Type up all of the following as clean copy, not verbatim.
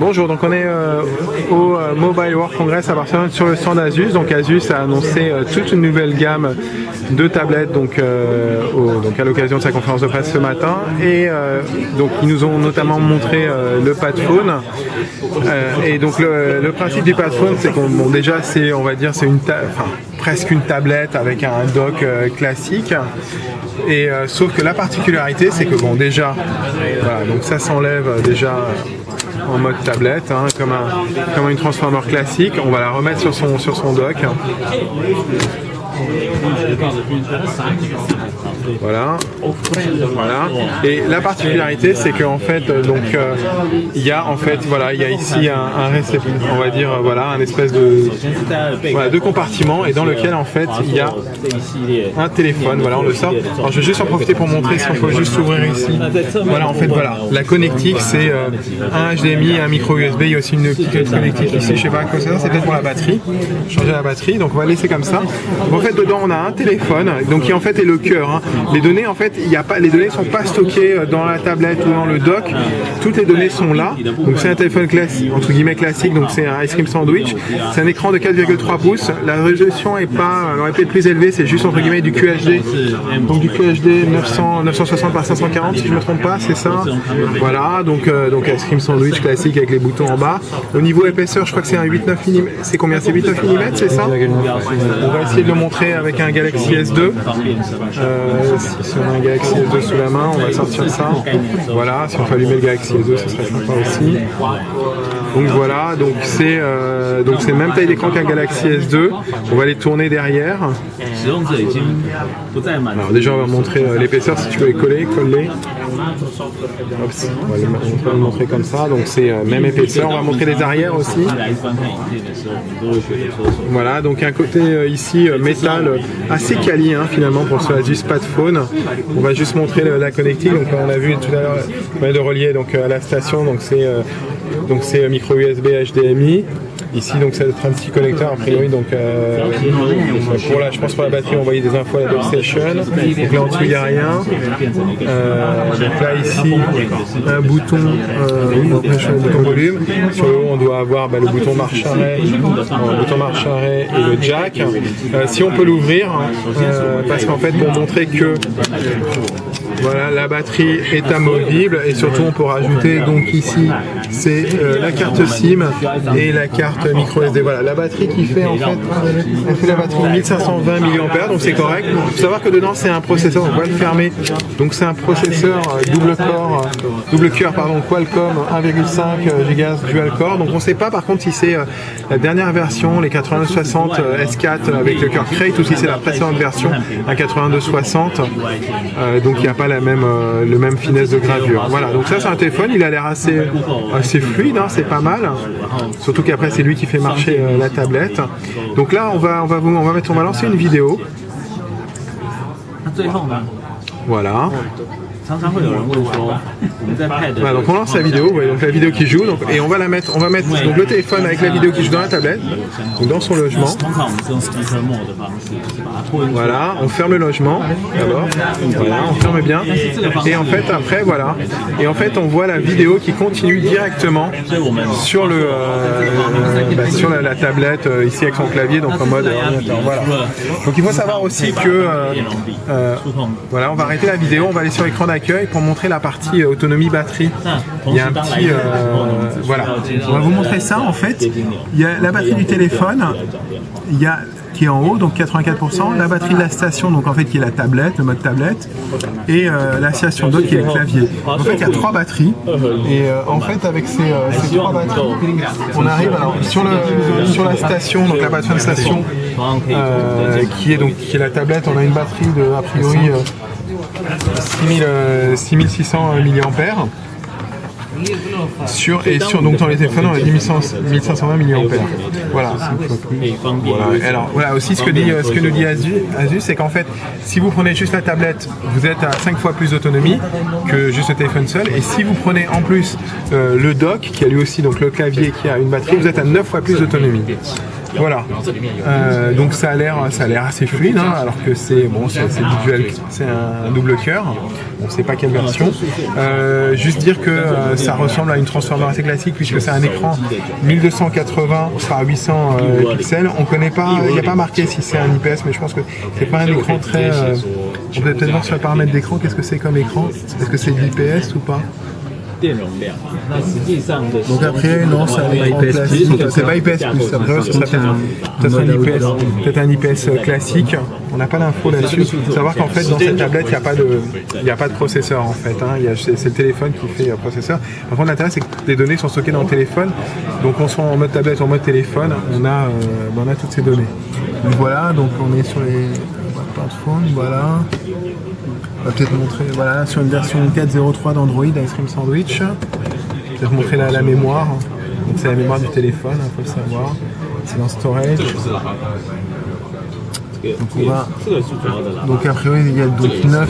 Bonjour, donc on est au Mobile World Congress à Barcelone sur le stand Asus. Donc Asus a annoncé toute une nouvelle gamme de tablettes donc à l'occasion de sa conférence de presse ce matin. Et donc ils nous ont notamment montré le PadPhone. Et donc le principe du PadPhone, c'est qu'on déjà c'est presque une tablette avec un dock classique. Et sauf que la particularité, c'est que déjà, voilà, donc ça s'enlève déjà en mode tablette, hein, comme une transformer classique. On va la remettre sur son dock. Voilà. Et la particularité, c'est qu'en fait, il y a ici un réceptacle, on va dire, un espèce de compartiment, et dans lequel en fait il y a un téléphone. Voilà, on le sort. Alors je vais juste en profiter pour montrer si on peut juste ouvrir ici. Voilà, en fait, la connectique, c'est un HDMI, un micro USB. Il y a aussi une petite connectique ici. Je sais pas quoi c'est peut-être pour la batterie. Changer la batterie. Donc on va laisser comme ça. Donc, en fait, dedans on a un téléphone, donc qui en fait est le cœur. Hein. Les données, en fait, les données sont pas stockées dans la tablette ou dans le dock. Toutes les données sont là. Donc c'est un téléphone classique, entre guillemets classique. Donc c'est un Ice Cream Sandwich. C'est un écran de 4,3 pouces. La résolution aurait pu être plus élevée. C'est juste entre guillemets du QHD. Donc du QHD 960 par 540 si je me trompe pas, c'est ça. Voilà. Donc Ice Cream Sandwich classique avec les boutons en bas. Au niveau épaisseur, je crois que c'est un 8-9 mm. C'est combien? C'est 8-9 mm, c'est ça? On va essayer de le montrer avec un Galaxy S2. Si on a un Galaxy S2 sous la main, on va sortir ça. Voilà, si on peut allumer le Galaxy S2, ce serait sympa aussi. Donc voilà, donc c'est même taille d'écran qu'un Galaxy S2. On va les tourner derrière. Alors déjà, on va montrer l'épaisseur, si tu peux les coller. Hop, on va le montrer comme ça. Donc c'est même épaisseur. On va montrer les arrières aussi. Voilà, donc un côté ici métal assez quali finalement pour ce Asus PadPhone. On va juste montrer la connectique. Donc on a vu tout à l'heure de relier à la station. Donc c'est micro USB HDMI. Ici donc ça va être un petit connecteur a priori. Donc je pense pour la batterie on voyait des infos à la DualStation. Donc là en dessous il n'y a rien. Donc là ici un bouton volume. Sur le haut on doit avoir le bouton marche-arrêt, et le jack. Si on peut l'ouvrir, parce qu'en fait pour montrer que voilà, la batterie est amovible, et surtout on peut rajouter donc ici c'est la carte SIM et la carte micro SD. Voilà, la batterie qui fait elle fait la batterie 1520 mAh, donc c'est correct. Il faut savoir que dedans c'est un processeur, on va le fermer. Donc c'est un processeur double cœur Qualcomm 1,5 GHz dual core. Donc on ne sait pas par contre si c'est la dernière version, les 8260 S4 avec le cœur Crate, ou si c'est la précédente version, un 8260. Donc il n'y a pas le même finesse de gravure. Voilà, donc ça c'est un téléphone, il a l'air assez fluide, c'est pas mal. Surtout qu'après c'est lui qui fait marcher la tablette. Donc là on va lancer une vidéo. Voilà. Voilà, donc on lance la vidéo, donc la vidéo qui joue, et on va mettre donc le téléphone avec la vidéo qui joue dans la tablette, donc dans son logement. Voilà, on ferme le logement d'abord, voilà, on ferme bien, et en fait après voilà, et en fait on voit la vidéo qui continue directement sur la tablette ici avec son clavier, donc en mode ordinateur. Voilà. Donc il faut savoir aussi que voilà, on va arrêter la vidéo, on va aller sur l'écran d'accueil pour montrer la partie autonomie batterie. Il y a un petit voilà, on va vous montrer ça. En fait il y a la batterie du téléphone qui est en haut, donc 84%, la batterie de la station, donc en fait qui est la tablette, le mode tablette, et la station d'autre qui est le clavier. En fait il y a 3 batteries, et en fait avec ces 3 batteries on arrive sur la station, donc la batterie de station qui est la tablette. On a une batterie de a priori 6600 mAh. Donc dans les téléphones on a dit 1520 mAh. Voilà, alors voilà aussi ce que nous dit Asus, c'est qu'en fait si vous prenez juste la tablette, vous êtes à 5 fois plus d'autonomie que juste le téléphone seul, et si vous prenez en plus le dock qui a lui aussi donc le clavier qui a une batterie, vous êtes à 9 fois plus d'autonomie. Voilà. Donc ça a l'air assez fluide, hein, alors que c'est dual, c'est un double cœur. On ne sait pas quelle version. Juste dire que ça ressemble à une transformer assez classique puisque c'est un écran 1280 par 800 pixels. On connaît pas, il n'y a pas marqué si c'est un IPS, mais je pense que c'est pas un écran très. On peut peut-être voir sur le paramètre d'écran. Qu'est-ce que c'est comme écran? Est-ce que c'est de l'IPS ou pas? Donc après, non, c'est un écran classique. C'est pas IPS+. Après, ce serait peut-être un IPS classique. On n'a pas d'infos là-dessus. Il faut savoir qu'en fait, dans cette tablette, il n'y a pas de processeur en fait. Hein. C'est le téléphone qui fait processeur. Par contre, l'intérêt, c'est que les données sont stockées dans le téléphone. Donc, on soit en mode tablette ou en mode téléphone, on a toutes ces données. Donc voilà, donc on est sur les smartphones, voilà. On va peut-être montrer, voilà, sur une version 4.03 d'Android, Ice Cream Sandwich. Je vais vous montrer la mémoire. Donc c'est la mémoire du téléphone, il faut le savoir. C'est dans Storage. Donc a priori il y a donc 9.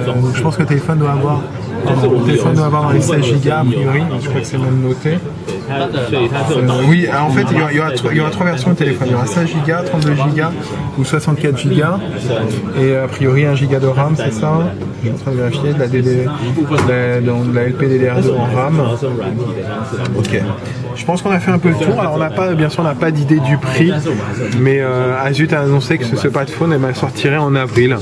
Donc je pense que le téléphone doit avoir. Dans les 16 Go a priori, je crois que c'est même noté. Oui, alors en fait il y aura 3 versions de téléphone. Il y aura 16 Go, 32 Go ou 64 Go. Et a priori 1 Go de RAM, c'est ça. Je suis en train de vérifier de la LPDDR2 en RAM. Ok. Je pense qu'on a fait un peu le tour. Alors bien sûr on n'a pas d'idée du prix, mais Asus a annoncé que ce smartphone sortirait en avril.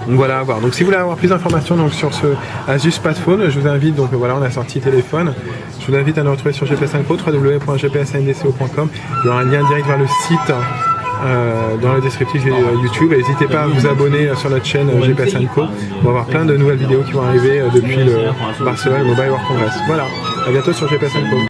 Donc voilà à voir. Donc si vous voulez avoir plus d'informations sur ce Asus Smartphone, je vous invite, donc voilà, on a sorti téléphone. Je vous invite à nous retrouver sur GPS Info, www.gpsandco.com. Il y aura un lien direct vers le site dans le descriptif YouTube. N'hésitez pas à vous abonner sur notre chaîne GPS Co. On va avoir plein de nouvelles vidéos qui vont arriver depuis le Barcelone Mobile World Congress. Voilà, à bientôt sur GPS Co.